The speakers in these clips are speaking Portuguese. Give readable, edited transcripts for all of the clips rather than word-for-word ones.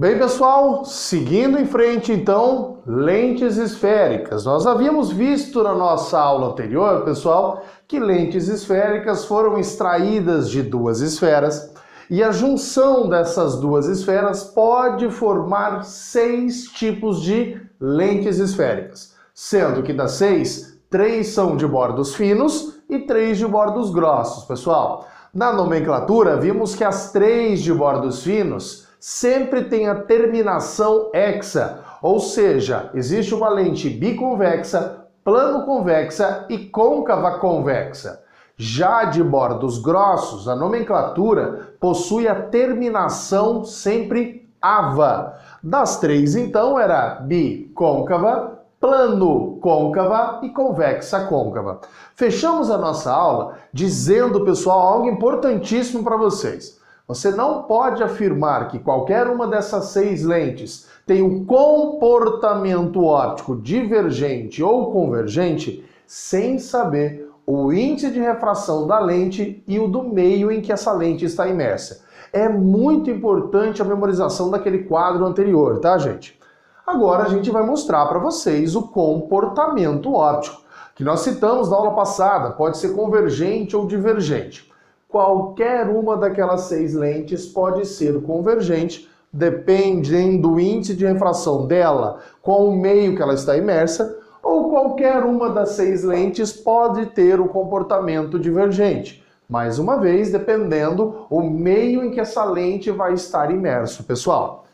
Bem, pessoal, seguindo em frente, então, lentes esféricas. Nós havíamos visto na nossa aula anterior, pessoal, que lentes esféricas foram extraídas de duas esferas e a junção dessas duas esferas pode formar 6 tipos de lentes esféricas, sendo que das 6, 3 são de bordos finos e 3 de bordos grossos, pessoal. Na nomenclatura, vimos que as 3 de bordos finos sempre tem a terminação hexa, ou seja, existe uma lente biconvexa, plano-convexa e côncava-convexa. Já de bordos grossos, a nomenclatura possui a terminação sempre ava. Das 3, então, era bicôncava, plano-côncava e convexa-côncava. Fechamos a nossa aula dizendo, pessoal, algo importantíssimo para vocês. Você não pode afirmar que qualquer uma dessas 6 lentes tem um comportamento óptico divergente ou convergente sem saber o índice de refração da lente e o do meio em que essa lente está imersa. É muito importante a memorização daquele quadro anterior, tá, gente? Agora a gente vai mostrar para vocês o comportamento óptico, que nós citamos na aula passada, pode ser convergente ou divergente. Qualquer uma daquelas 6 lentes pode ser convergente, dependendo do índice de refração dela com o meio que ela está imersa, ou qualquer uma das 6 lentes pode ter o comportamento divergente. Mais uma vez, dependendo o meio em que essa lente vai estar imerso, pessoal.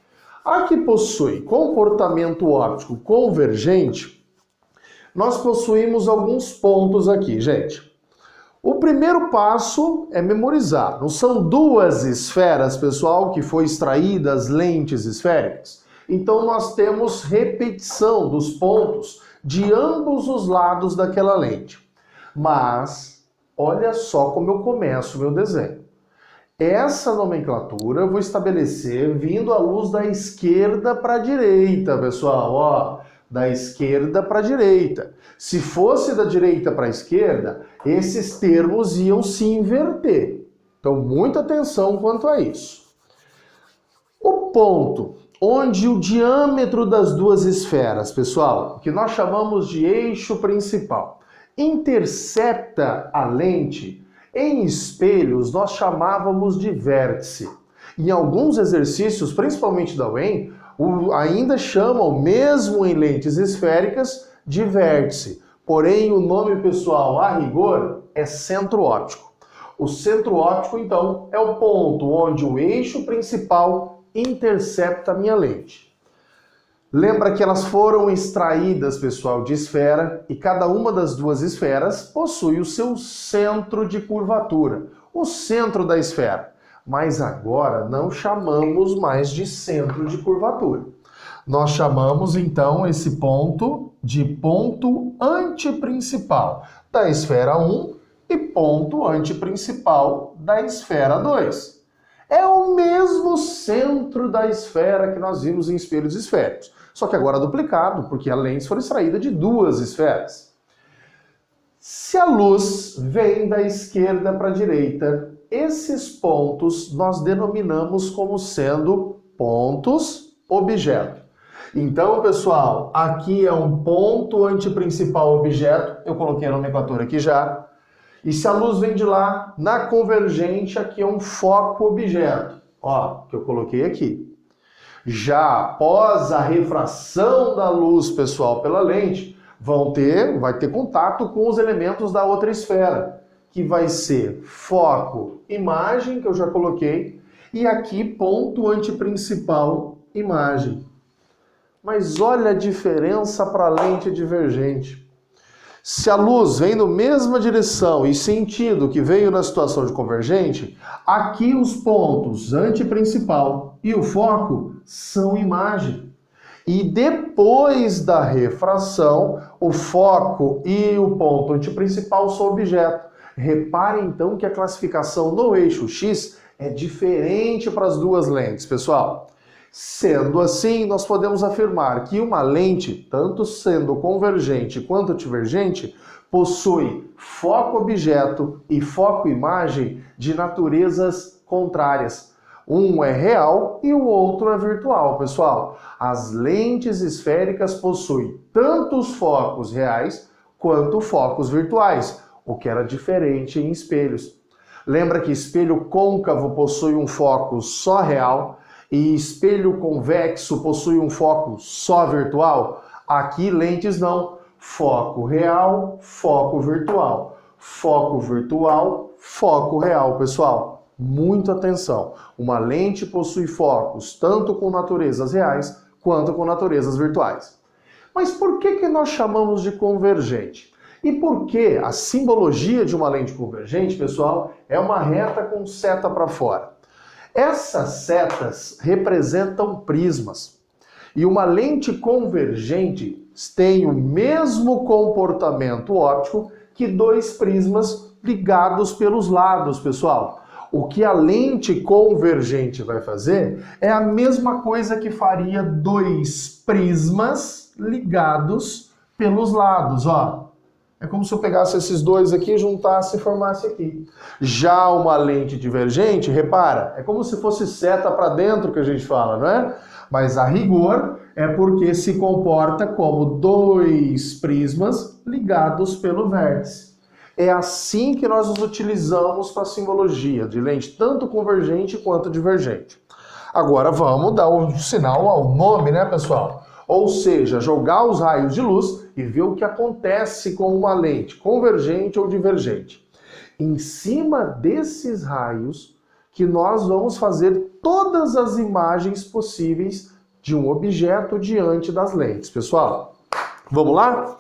A que possui comportamento óptico convergente, nós possuímos alguns pontos aqui, gente. O primeiro passo é memorizar. Não são 2 esferas, pessoal, que foi extraídas lentes esféricas? Então nós temos repetição dos pontos de ambos os lados daquela lente. Mas, olha só como eu começo o meu desenho. Essa nomenclatura eu vou estabelecer vindo à luz da esquerda para a direita, pessoal. Ó, da esquerda para a direita. Se fosse da direita para a esquerda, esses termos iam se inverter. Então, muita atenção quanto a isso. O ponto onde o diâmetro das 2 esferas, pessoal, que nós chamamos de eixo principal, intercepta a lente, em espelhos nós chamávamos de vértice. Em alguns exercícios, principalmente da UEM, ainda chamam, mesmo em lentes esféricas, de vértice. Porém, o nome pessoal, a rigor, é centro óptico. O centro óptico, então, é o ponto onde o eixo principal intercepta a minha lente. Lembra que elas foram extraídas, pessoal, de esfera, e cada uma das 2 esferas possui o seu centro de curvatura, o centro da esfera. Mas agora não chamamos mais de centro de curvatura. Nós chamamos, então, esse ponto de ponto antiprincipal da esfera 1 e ponto antiprincipal da esfera 2. É o mesmo centro da esfera que nós vimos em espelhos esféricos, só que agora duplicado, porque a lente foi extraída de 2 esferas. Se a luz vem da esquerda para a direita, esses pontos nós denominamos como sendo pontos objeto. Então, pessoal, aqui é um ponto antiprincipal objeto, eu coloquei a nomenclatura aqui já. E se a luz vem de lá, na convergente, aqui é um foco objeto, ó, que eu coloquei aqui. Já após a refração da luz, pessoal, pela lente, vai ter contato com os elementos da outra esfera, que vai ser foco, imagem, que eu já coloquei, e aqui ponto antiprincipal, imagem. Mas olha a diferença para a lente divergente. Se a luz vem na mesma direção e sentido que veio na situação de convergente, aqui os pontos antiprincipal e o foco são imagem. E depois da refração, o foco e o ponto antiprincipal são objeto. Reparem então que a classificação no eixo X é diferente para as 2 lentes, pessoal. Sendo assim, nós podemos afirmar que uma lente, tanto sendo convergente quanto divergente, possui foco-objeto e foco-imagem de naturezas contrárias. Um é real e o outro é virtual, pessoal. As lentes esféricas possuem tanto os focos reais quanto focos virtuais, o que era diferente em espelhos. Lembra que espelho côncavo possui um foco só real e espelho convexo possui um foco só virtual? Aqui lentes não. Foco real, foco virtual. Foco virtual, foco real, pessoal. Muita atenção. Uma lente possui focos tanto com naturezas reais quanto com naturezas virtuais. Mas por que nós chamamos de convergente? E por que a simbologia de uma lente convergente, pessoal, é uma reta com seta para fora? Essas setas representam prismas. E uma lente convergente tem o mesmo comportamento óptico que dois prismas ligados pelos lados, pessoal. O que a lente convergente vai fazer é a mesma coisa que faria dois prismas ligados pelos lados, ó. É como se eu pegasse esses dois aqui, juntasse e formasse aqui. Já uma lente divergente, repara, é como se fosse seta para dentro que a gente fala, não é? Mas a rigor é porque se comporta como dois prismas ligados pelo vértice. É assim que nós os utilizamos para a simbologia de lente tanto convergente quanto divergente. Agora vamos dar o sinal ao nome, né, pessoal? Ou seja, jogar os raios de luz e ver o que acontece com uma lente convergente ou divergente. Em cima desses raios que nós vamos fazer todas as imagens possíveis de um objeto diante das lentes, pessoal. Vamos lá?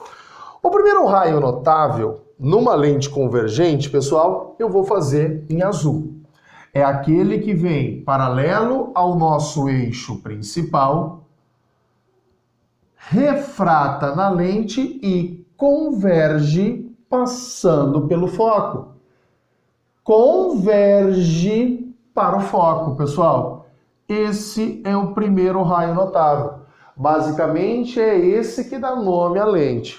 O primeiro raio notável numa lente convergente, pessoal, eu vou fazer em azul. É aquele que vem paralelo ao nosso eixo principal, refrata na lente e converge passando pelo foco. Converge para o foco, pessoal. Esse é o primeiro raio notável. Basicamente é esse que dá nome à lente.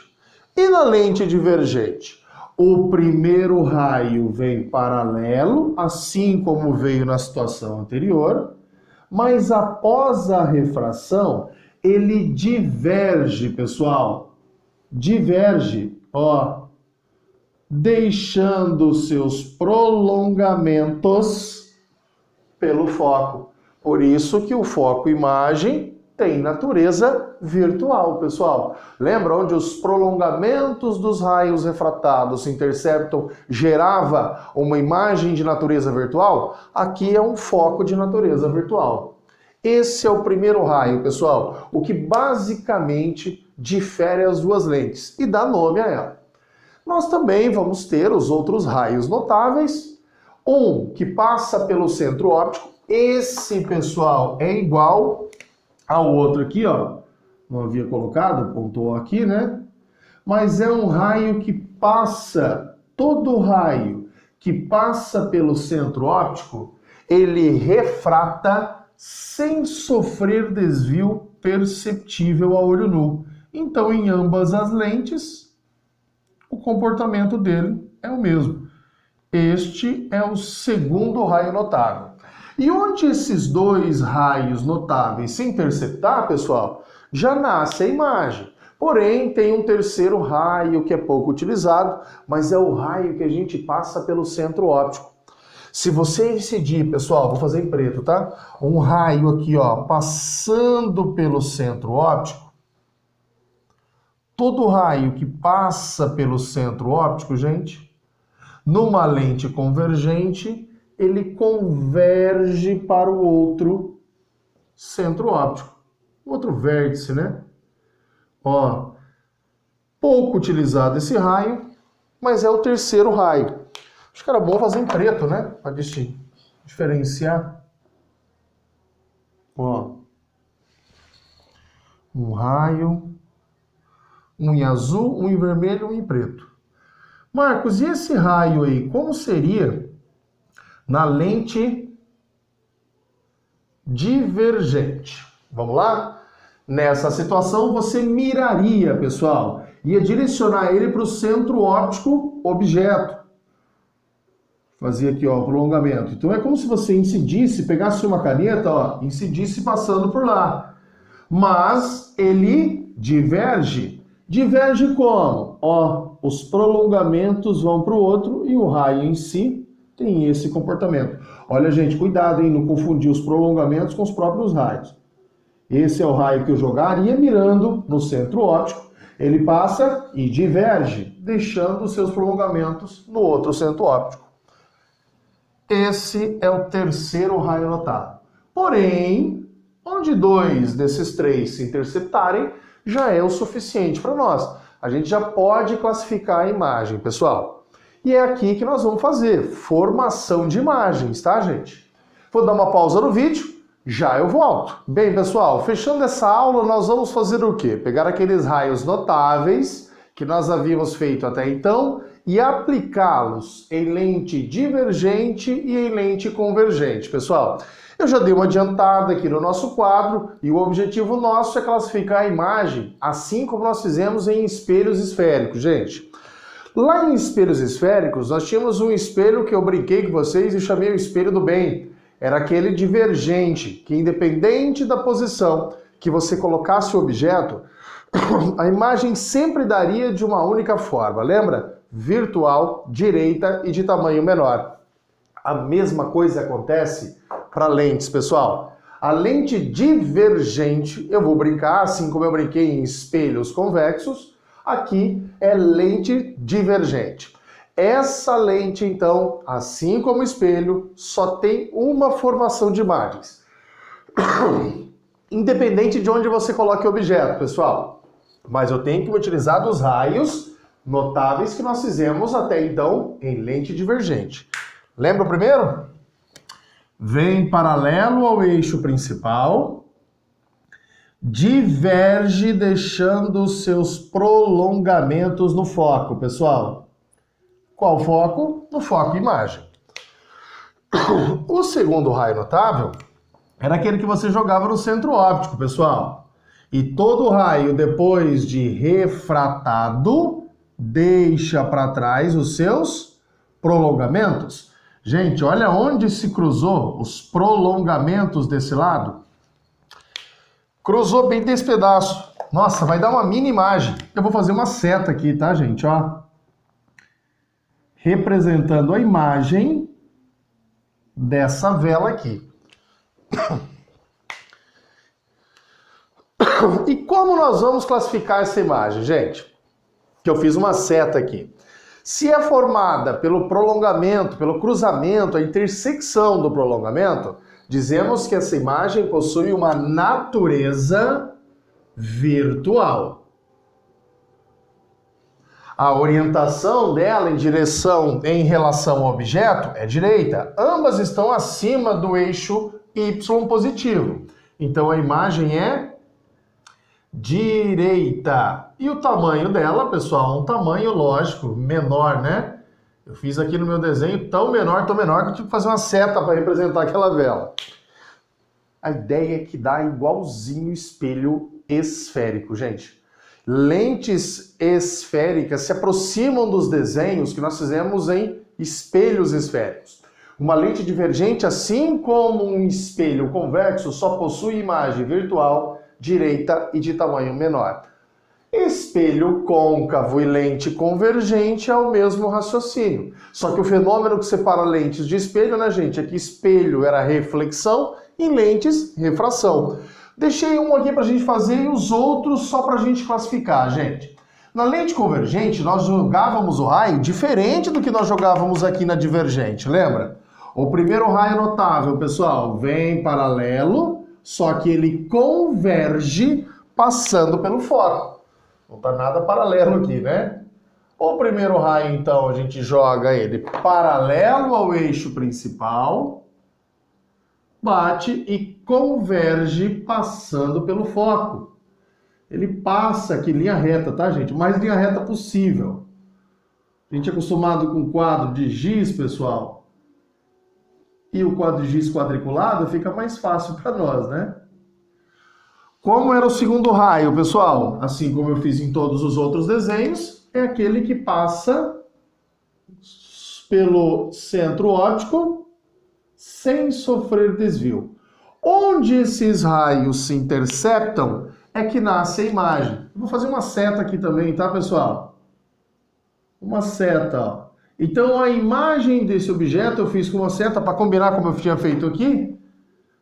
E na lente divergente? O primeiro raio vem paralelo, assim como veio na situação anterior, mas após a refração, ele diverge, pessoal. Diverge, ó, deixando seus prolongamentos pelo foco. Por isso que o foco-imagem tem natureza virtual, pessoal. Lembra onde os prolongamentos dos raios refratados se interceptam gerava uma imagem de natureza virtual? Aqui é um foco de natureza virtual. Esse é o primeiro raio, pessoal, o que basicamente difere as duas lentes e dá nome a ela. Nós também vamos ter os outros raios notáveis. Um que passa pelo centro óptico. Esse, pessoal, é igual ao outro aqui, ó. Não havia colocado, pontuou aqui, né? Mas é um raio que passa, todo raio que passa pelo centro óptico, ele refrata sem sofrer desvio perceptível a olho nu. Então, em ambas as lentes, o comportamento dele é o mesmo. Este é o segundo raio notável. E onde esses dois raios notáveis se interceptar, pessoal, já nasce a imagem. Porém, tem um terceiro raio que é pouco utilizado, mas é o raio que a gente passa pelo centro óptico. Se você decidir, pessoal, vou fazer em preto, tá? Um raio aqui, ó, passando pelo centro óptico. Todo raio que passa pelo centro óptico, gente, numa lente convergente, ele converge para o outro centro óptico. Outro vértice, né? Ó, pouco utilizado esse raio, mas é o terceiro raio. Acho que era bom fazer em preto, né? Para diferenciar. Ó. Um raio, um em azul, um em vermelho, um em preto. Marcos, e esse raio aí, como seria na lente divergente? Vamos lá? Nessa situação, você miraria, pessoal, ia direcionar ele para o centro óptico objeto. Fazia aqui, ó, o prolongamento. Então é como se você incidisse, pegasse uma caneta, ó, incidisse passando por lá. Mas ele diverge. Diverge como? Ó, os prolongamentos vão para o outro e o raio em si tem esse comportamento. Olha, gente, cuidado, hein, não confundir os prolongamentos com os próprios raios. Esse é o raio que eu jogaria mirando no centro óptico. Ele passa e diverge, deixando os seus prolongamentos no outro centro óptico. Esse é o terceiro raio notável. Porém, onde dois desses três se interceptarem, já é o suficiente para nós. A gente já pode classificar a imagem, pessoal. E é aqui que nós vamos fazer formação de imagens, tá, gente? Vou dar uma pausa no vídeo, já eu volto. Bem, pessoal, fechando essa aula, nós vamos fazer o quê? Pegar aqueles raios notáveis que nós havíamos feito até então e aplicá-los em lente divergente e em lente convergente. Pessoal, eu já dei uma adiantada aqui no nosso quadro e o objetivo nosso é classificar a imagem assim como nós fizemos em espelhos esféricos, gente. Lá em espelhos esféricos, nós tínhamos um espelho que eu brinquei com vocês e chamei o espelho do bem. Era aquele divergente, que independente da posição que você colocasse o objeto, a imagem sempre daria de uma única forma, lembra? Virtual, direita e de tamanho menor. A mesma coisa acontece para lentes, pessoal. A lente divergente, eu vou brincar, assim como eu brinquei em espelhos convexos, aqui é lente divergente. Essa lente, então, assim como o espelho, só tem uma formação de imagens. Independente de onde você coloque o objeto, pessoal. Mas eu tenho que utilizar dos raios notáveis que nós fizemos até então em lente divergente. Lembra o primeiro? Vem paralelo ao eixo principal, diverge deixando os seus prolongamentos no foco, pessoal. Qual foco? No foco imagem. O segundo raio notável era aquele que você jogava no centro óptico, pessoal. E todo raio, depois de refratado, deixa para trás os seus prolongamentos. Gente, olha onde se cruzou os prolongamentos desse lado. Cruzou bem desse pedaço. Nossa, vai dar uma mini imagem. Eu vou fazer uma seta aqui, tá, gente? Ó. Representando a imagem dessa vela aqui. E como nós vamos classificar essa imagem, gente? Que eu fiz uma seta aqui. Se é formada pelo prolongamento, pelo cruzamento, a intersecção do prolongamento, dizemos que essa imagem possui uma natureza virtual. A orientação dela em relação ao objeto é direita. Ambas estão acima do eixo Y positivo. Então a imagem é direita. E o tamanho dela, pessoal, um tamanho lógico, menor, né? Eu fiz aqui no meu desenho tão menor que eu tive que fazer uma seta para representar aquela vela. A ideia é que dá igualzinho espelho esférico, gente. Lentes esféricas se aproximam dos desenhos que nós fizemos em espelhos esféricos. Uma lente divergente, assim como um espelho convexo, só possui imagem virtual, direita e de tamanho menor. Espelho côncavo e lente convergente é o mesmo raciocínio. Só que o fenômeno que separa lentes de espelho, né, gente, é que espelho era reflexão e lentes refração. Deixei um aqui para a gente fazer e os outros só para a gente classificar, gente. Na lente convergente, nós jogávamos o raio diferente do que nós jogávamos aqui na divergente, lembra? O primeiro raio notável, pessoal, vem paralelo, só que ele converge passando pelo foco. Não está nada paralelo aqui, né? O primeiro raio, então, a gente joga ele paralelo ao eixo principal, bate e converge passando pelo foco. Ele passa aqui linha reta, tá, gente? O mais linha reta possível. A gente é acostumado com quadro de giz, pessoal. E o quadro de giz quadriculado fica mais fácil para nós, né? Como era o segundo raio, pessoal? Assim como eu fiz em todos os outros desenhos, é aquele que passa pelo centro óptico sem sofrer desvio. Onde esses raios se interceptam é que nasce a imagem. Vou fazer uma seta aqui também, tá, pessoal? Uma seta, ó. Então a imagem desse objeto eu fiz com uma seta para combinar como eu tinha feito aqui.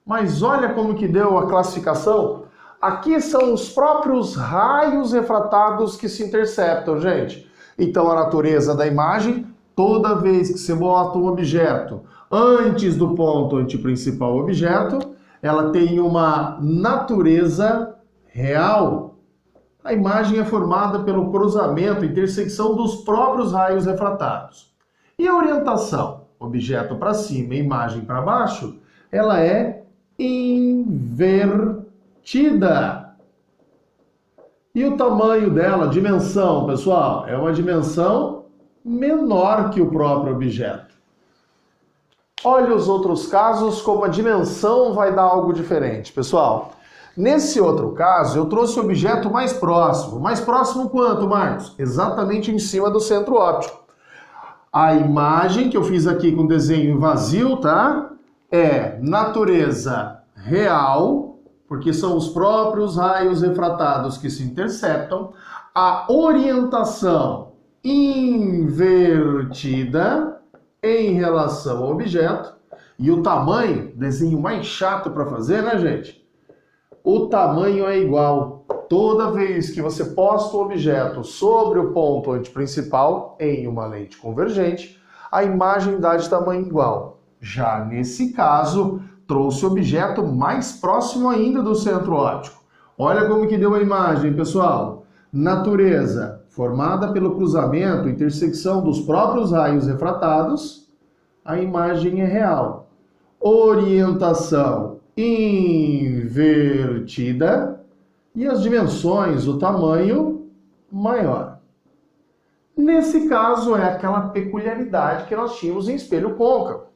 Mas olha como que deu a classificação. Aqui são os próprios raios refratados que se interceptam, gente. Então a natureza da imagem, toda vez que você bota um objeto antes do ponto antiprincipal objeto, ela tem uma natureza real. A imagem é formada pelo cruzamento, intersecção dos próprios raios refratados. E a orientação, objeto para cima e imagem para baixo, ela é invertida. E o tamanho dela, dimensão, pessoal, é uma dimensão menor que o próprio objeto. Olha os outros casos, como a dimensão vai dar algo diferente, pessoal. Nesse outro caso, eu trouxe o objeto mais próximo. Mais próximo quanto, Marcos? Exatamente em cima do centro óptico. A imagem que eu fiz aqui com desenho vazio, tá? É natureza real, porque são os próprios raios refratados que se interceptam. A orientação invertida em relação ao objeto. E o tamanho, desenho mais chato para fazer, né, gente? O tamanho é igual. Toda vez que você posta o objeto sobre o ponto antiprincipal em uma lente convergente, a imagem dá de tamanho igual. Já nesse caso, trouxe o objeto mais próximo ainda do centro óptico. Olha como que deu a imagem, pessoal. Natureza, formada pelo cruzamento, intersecção dos próprios raios refratados, a imagem é real. Orientação invertida e as dimensões, o tamanho maior. Nesse caso, é aquela peculiaridade que nós tínhamos em espelho côncavo.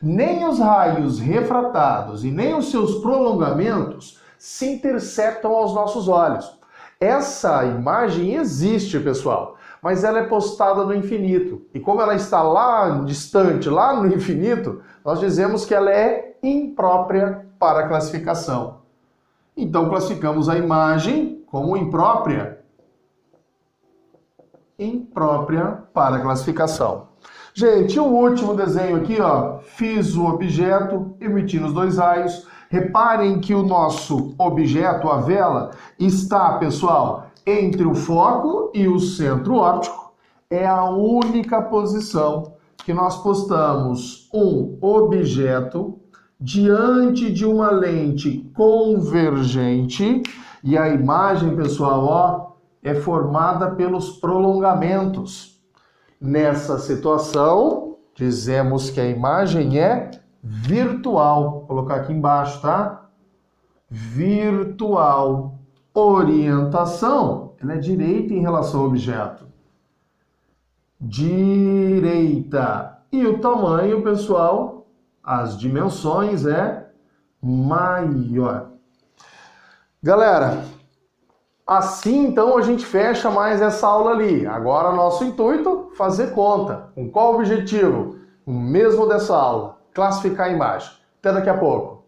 Nem os raios refratados e nem os seus prolongamentos se interceptam aos nossos olhos. Essa imagem existe, pessoal, mas ela é postada no infinito. E como ela está lá distante, lá no infinito, nós dizemos que ela é imprópria para classificação. Então classificamos a imagem como imprópria. Imprópria para classificação. Gente, o último desenho aqui, ó, fiz o objeto emitindo os dois raios. Reparem que o nosso objeto, a vela, está, pessoal, entre o foco e o centro óptico. É a única posição que nós postamos um objeto diante de uma lente convergente e a imagem, pessoal, ó, é formada pelos prolongamentos. Nessa situação, dizemos que a imagem é virtual. Vou colocar aqui embaixo, tá? Virtual. Orientação, ela é direita em relação ao objeto. Direita. E o tamanho, pessoal, as dimensões é maior. Galera, assim então a gente fecha mais essa aula ali. Agora nosso intuito, fazer conta. Com qual objetivo? O mesmo dessa aula, classificar a imagem. Até daqui a pouco.